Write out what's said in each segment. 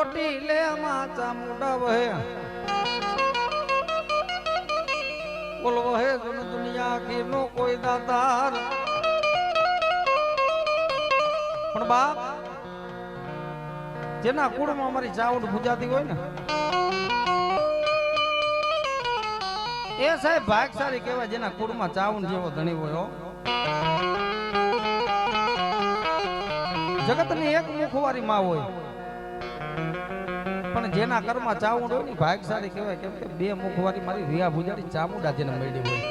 ચોટીલે માં ચામુંડા વહે બોલ વહે જન દુનિયા કી નો કોઈ દાતાર પણ બાપ જેના કુળમાં અમારી ચાવડ ભૂજાતી હોય ને એ સાહેબ ભાગશાળી કહેવાય જેના કુળમાં ચાવડ જેવો ધણી હોય હો જગતની એક મુખવારી માં હોય પણ જેના ઘરમાં ચામુંડ હોય ને ભાગશાળી કહેવાય કેમ કે બે મુખવારી મારી રિયા ભુજાડી ચામુંડા જેને મળી હોય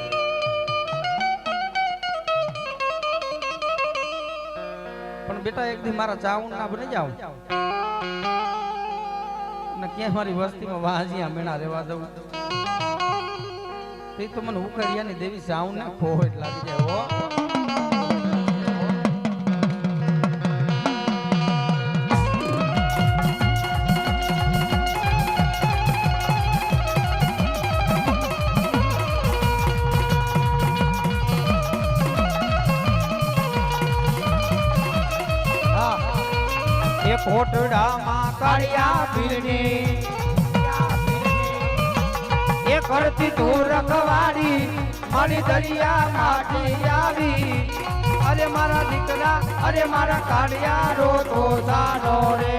પણ બેટા એક દી મારા ચામુંડ ના બની જાવ ને ક્યાં મારી વસ્તીમાં વાંજિયા મેણા રહેવા દઉં તે તો મને ઉખડિયાની દેવી ચામુંડ ને ખોટ લાગી જાય હો કોટડામાં કાળિયા પીરની એ કરતી તું રખવાડી મારી દરિયા માટી આવી અરે મારા દીકરા અરે મારા કાળિયા રો તો જાનો રે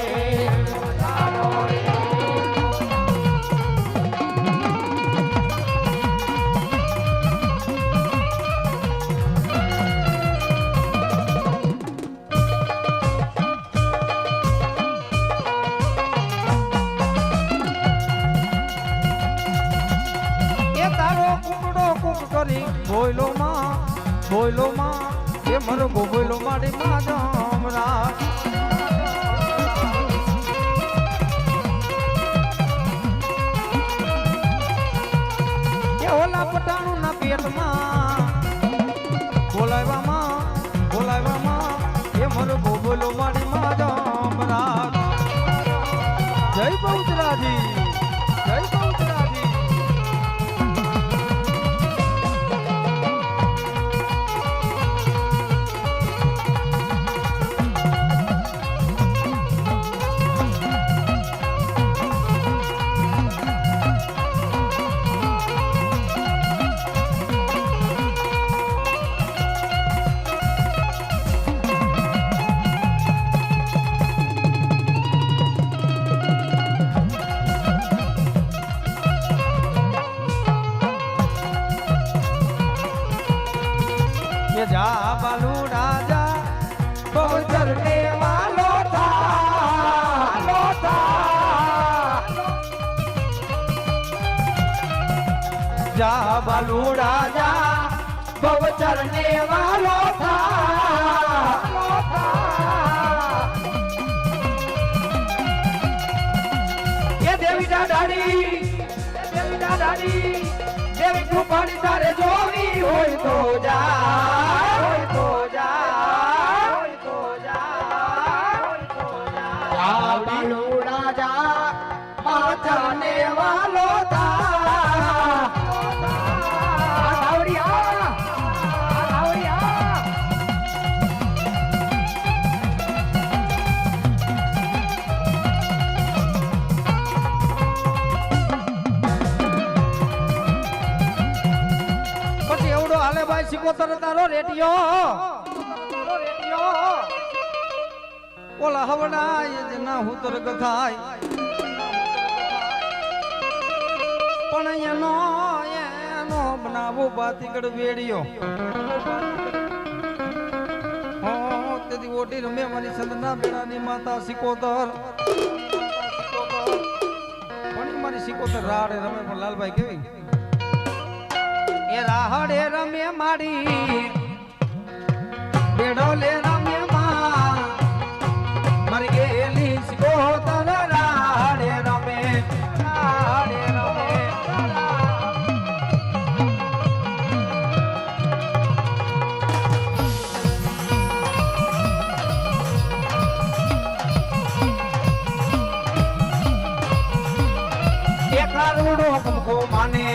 બોયલો માં એ મરો બોયલો માડી માં જમરા એ ઓલા પટાણું ના પેટમાં બોલાવ્યામાં એ મરો બોયલો માડી માં જમરા જય બહુચરાજી જય બહુચરાજી જા બાલુ રાજા બહુચર ને વાલો થા જા બાલુ રાજા બહુચર ને વાલો થા એ દેવી દાદાડી દેવી કૃપાની તારે જોવી હોય તો જા સિકોતર તારો રેડિયો ઓલા હવડા જેના હુતર ગથાય પણ એનો બનાવો બાતીગડ વેડિયો હો તેથી ઓટી રમે મારી સંદના બેડાની માતા સિકોતર પણ મારી સિકોતર રાડે રમે પણ લાલભાઈ કેવી એ રાહડે રમે માડી બેડો લે રમે માં મર ગેલી સિકોતર રાહડે રમે એકલા રૂડો કમકો માને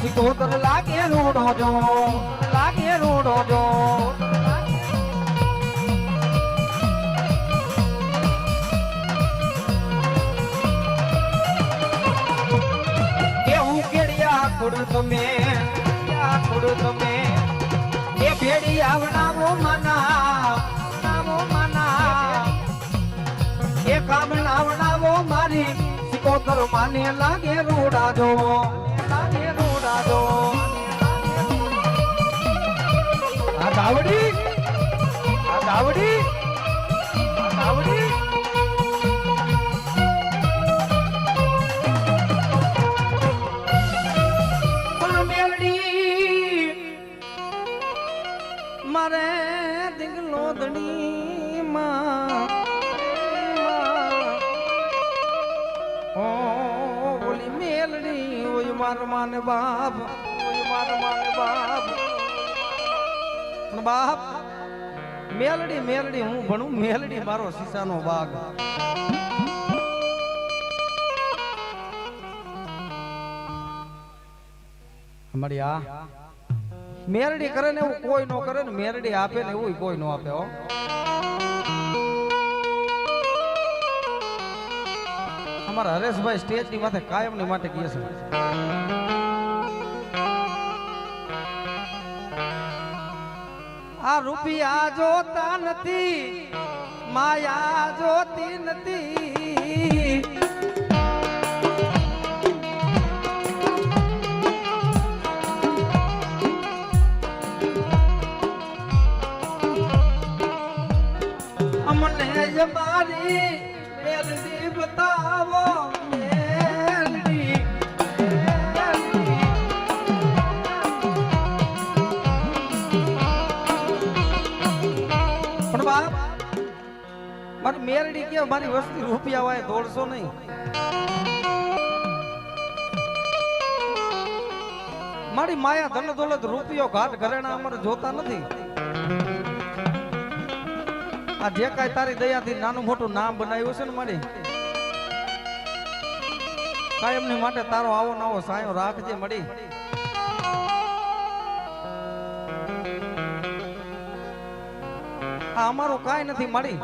સિકોતર લાગે રૂડો જો લાગે લાગે રૂડો જો કેવું કેડિયા ખુડ તમે એ ભેડી આવનાવો મના એ કામ નાવનાવો મારી સિકોતર માને લાગે રૂડા જો આ ગાવડી પણ મેલડી મારે દીંગલો દણી માં ઓલી મેલડી ઓય માર માને બાપ પણ બાપ મેલડી હું ભણું મેલડી મારો સીસાનો બાગ અમારી આ મેરડી કરે ને એવું કોઈ નો કરે ને મેરડી આપે ને એવું કોઈ નો આપે હો અમારા હરેશભાઈ સ્ટેજ ની માથે કાયમ ની માટે કહે છે આ રૂપિયા જોતા નથી માયા જોતી નથી અમને મારી મેલડી બતાવો મેલડી પણ બાપ મારી મેલડી કે મારી વસ્તી રૂપિયા હોય દોડશો નહીં મારી માયા ધન દોલત રૂપિયો ઘાટ ઘરેણા અમારે જોતા નથી આ જે કાંઈ તારી દયાથી નાનું મોટું નામ બનાવ્યું છે ને મારી કાયમની માટે તારો આવો નવો સાયો રાખજે મળી આ અમારું કાંઈ નથી મળી